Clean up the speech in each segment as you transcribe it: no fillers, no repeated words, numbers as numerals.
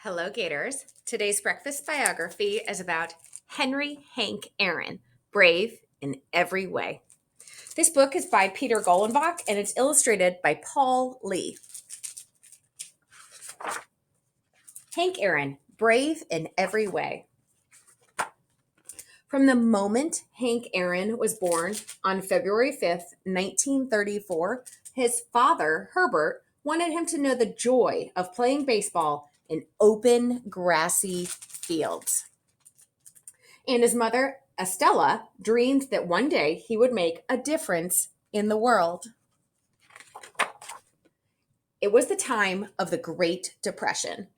Hello, Gators. Today's breakfast biography is about Henry Hank Aaron, brave in every way. This book is by Peter Golenbach and it's illustrated by Paul Lee. Hank Aaron, brave in every way. From the moment Hank Aaron was born on February 5th, 1934, his father, Herbert, wanted him to know the joy of playing baseball in open, grassy fields. And his mother, Estella, dreamed that one day he would make a difference in the world. It was the time of the Great Depression.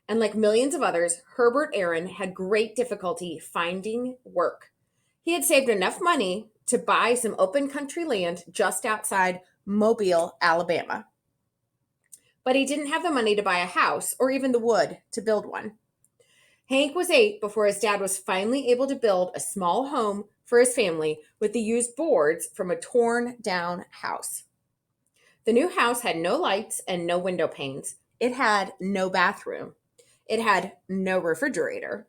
And like millions of others, Herbert Aaron had great difficulty finding work. He had saved enough money to buy some open country land just outside Mobile, Alabama. But he didn't have the money to buy a house or even the wood to build one. Hank was 8 before his dad was finally able to build a small home for his family with the used boards from a torn down house. The new house had no lights and no window panes. It had no bathroom. It had no refrigerator.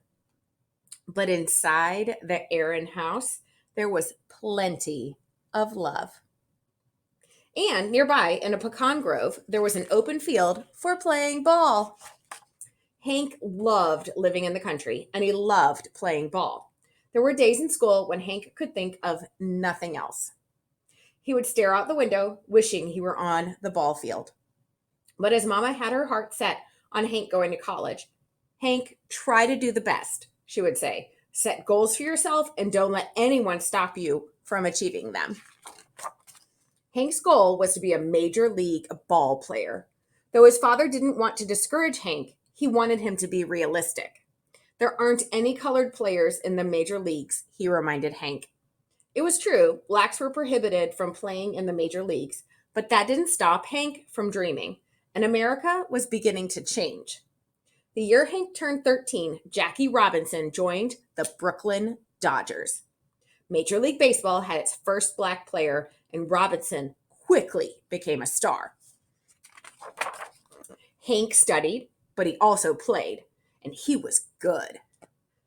But inside the Aaron house, there was plenty of love. And nearby, in a pecan grove, there was an open field for playing ball. Hank loved living in the country, and he loved playing ball. There were days in school when Hank could think of nothing else. He would stare out the window, wishing he were on the ball field. But his mama had her heart set on Hank going to college. Hank, try to do the best, she would say. Set goals for yourself and don't let anyone stop you from achieving them. Hank's goal was to be a major league ball player. Though his father didn't want to discourage Hank, he wanted him to be realistic. There aren't any colored players in the major leagues, he reminded Hank. It was true, blacks were prohibited from playing in the major leagues, but that didn't stop Hank from dreaming, and America was beginning to change. The year Hank turned 13, Jackie Robinson joined the Brooklyn Dodgers. Major League Baseball had its first black player, and Robinson quickly became a star. Hank studied, but he also played, and he was good.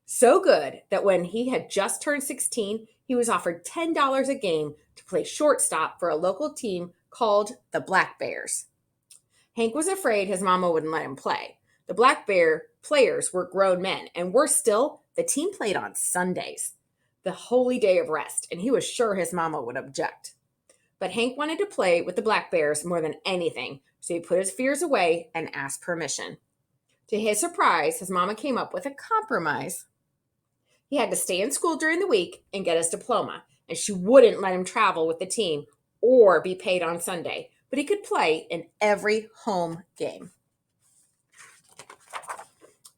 So good that when he had just turned 16, he was offered $10 a game to play shortstop for a local team called the Black Bears. Hank was afraid his mama wouldn't let him play. The Black Bear players were grown men, and worse still, the team played on Sundays, the holy day of rest, and he was sure his mama would object. But Hank wanted to play with the Black Bears more than anything, so he put his fears away and asked permission. To his surprise, his mama came up with a compromise. He had to stay in school during the week and get his diploma, and she wouldn't let him travel with the team or be paid on Sunday, but he could play in every home game.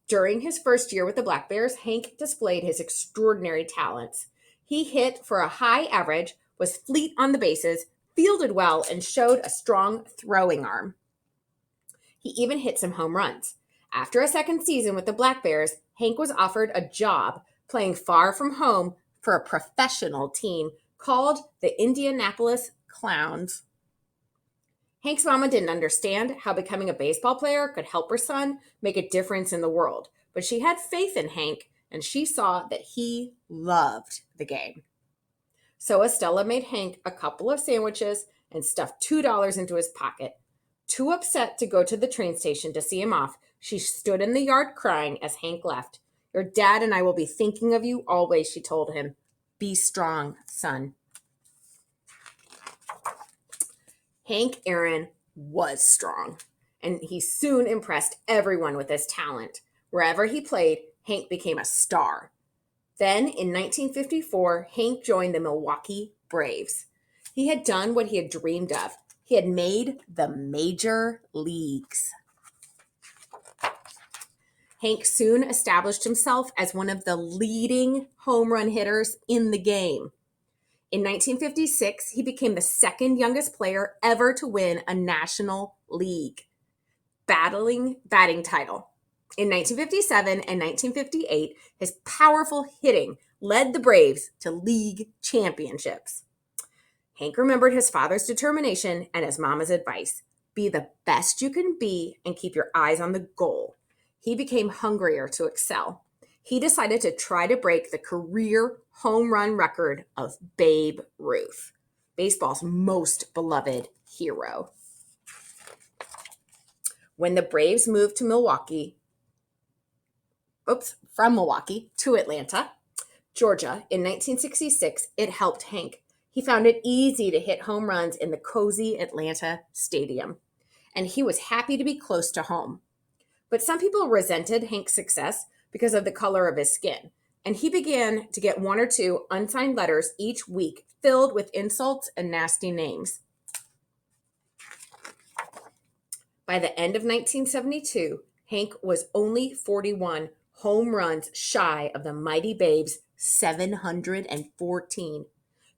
During his first year with the Black Bears, Hank displayed his extraordinary talents. He hit for a high average, was fleet on the bases, fielded well, and showed a strong throwing arm. He even hit some home runs. After a second season with the Black Bears, Hank was offered a job playing far from home for a professional team called the Indianapolis Clowns. Hank's mama didn't understand how becoming a baseball player could help her son make a difference in the world, but she had faith in Hank, and she saw that he loved the game. So Estella made Hank a couple of sandwiches and stuffed $2 into his pocket. Too upset to go to the train station to see him off, she stood in the yard crying as Hank left. Your dad and I will be thinking of you always, she told him. Be strong, son. Hank Aaron was strong, and he soon impressed everyone with his talent. Wherever he played, Hank became a star. Then, in 1954, Hank joined the Milwaukee Braves. He had done what he had dreamed of. He had made the major leagues. Hank soon established himself as one of the leading home run hitters in the game. In 1956, he became the second youngest player ever to win a National League batting title. In 1957 and 1958, his powerful hitting led the Braves to league championships. Hank remembered his father's determination and his mama's advice. Be the best you can be and keep your eyes on the goal. he became hungrier to excel. He decided to try to break the career home run record of Babe Ruth, baseball's most beloved hero. When the Braves moved to from Milwaukee to Atlanta, Georgia in 1966, it helped Hank. He found it easy to hit home runs in the cozy Atlanta stadium, and he was happy to be close to home. But some people resented Hank's success because of the color of his skin, and he began to get one or two unsigned letters each week filled with insults and nasty names. By the end of 1972, Hank was only 41 home runs shy of the mighty Babe's 714,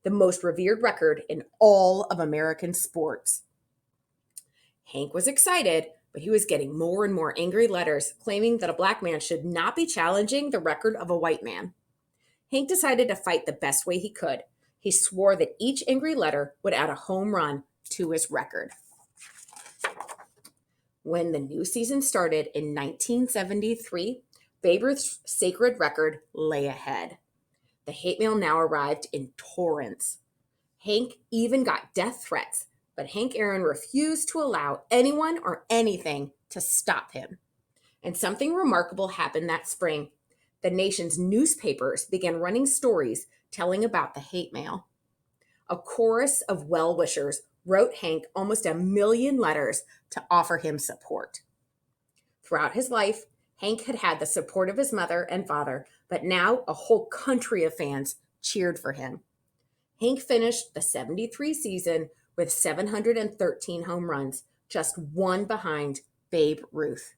the most revered record in all of American sports. Hank was excited, but he was getting more and more angry letters claiming that a black man should not be challenging the record of a white man. Hank decided to fight the best way he could. He swore that each angry letter would add a home run to his record. When the new season started in 1973, Babe Ruth's sacred record lay ahead. The hate mail now arrived in torrents. Hank even got death threats, but Hank Aaron refused to allow anyone or anything to stop him. And something remarkable happened that spring. The nation's newspapers began running stories telling about the hate mail. A chorus of well-wishers wrote Hank almost 1 million letters to offer him support. Throughout his life, Hank had had the support of his mother and father, but now a whole country of fans cheered for him. Hank finished the 73 season with 713 home runs, just one behind Babe Ruth.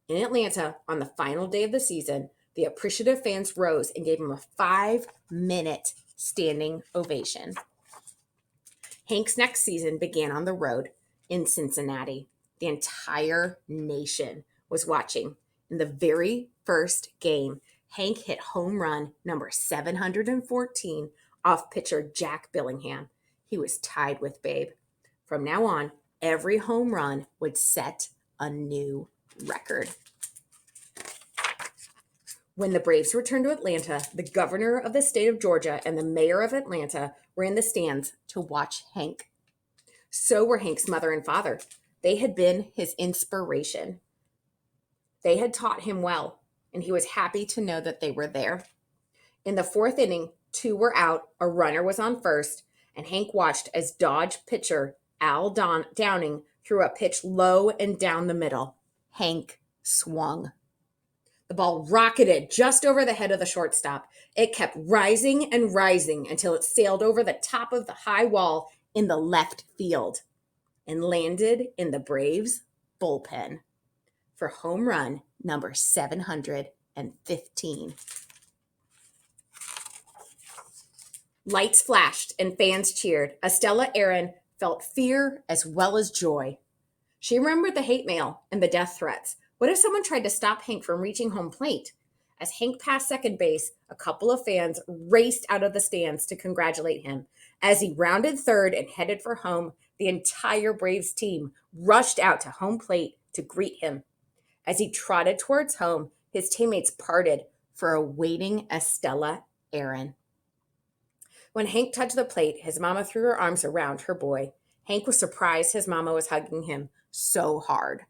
In Atlanta, on the final day of the season, the appreciative fans rose and gave him a 5-minute standing ovation. Hank's next season began on the road in Cincinnati. The entire nation was watching. In the very first game, Hank hit home run number 714 off pitcher Jack Billingham. He was tied with Babe. From now on, every home run would set a new record. When the Braves returned to Atlanta, the governor of the state of Georgia and the mayor of Atlanta were in the stands to watch Hank. So were Hank's mother and father. They had been his inspiration. They had taught him well, and he was happy to know that they were there. In the fourth inning, 2 were out, a runner was on first, and Hank watched as Dodge pitcher Al Downing threw a pitch low and down the middle. Hank swung. The ball rocketed just over the head of the shortstop. It kept rising and rising until it sailed over the top of the high wall in the left field and landed in the Braves' bullpen for home run number 715. Lights flashed and fans cheered. Estella Aaron felt fear as well as joy. She remembered the hate mail and the death threats. What if someone tried to stop Hank from reaching home plate? As Hank passed second base, a couple of fans raced out of the stands to congratulate him. As he rounded third and headed for home, the entire Braves team rushed out to home plate to greet him. As he trotted towards home, his teammates parted for a waiting Estella Aaron. When Hank touched the plate, his mama threw her arms around her boy. Hank was surprised his mama was hugging him so hard.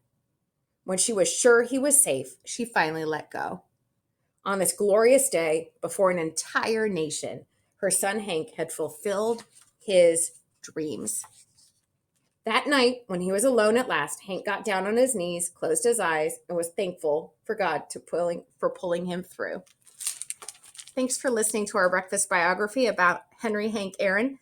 When she was sure he was safe, she finally let go. On this glorious day, before an entire nation, her son Hank had fulfilled his dreams. That night, when he was alone at last, Hank got down on his knees, closed his eyes, and was thankful for God for pulling him through. Thanks for listening to our breakfast biography about Henry Hank Aaron.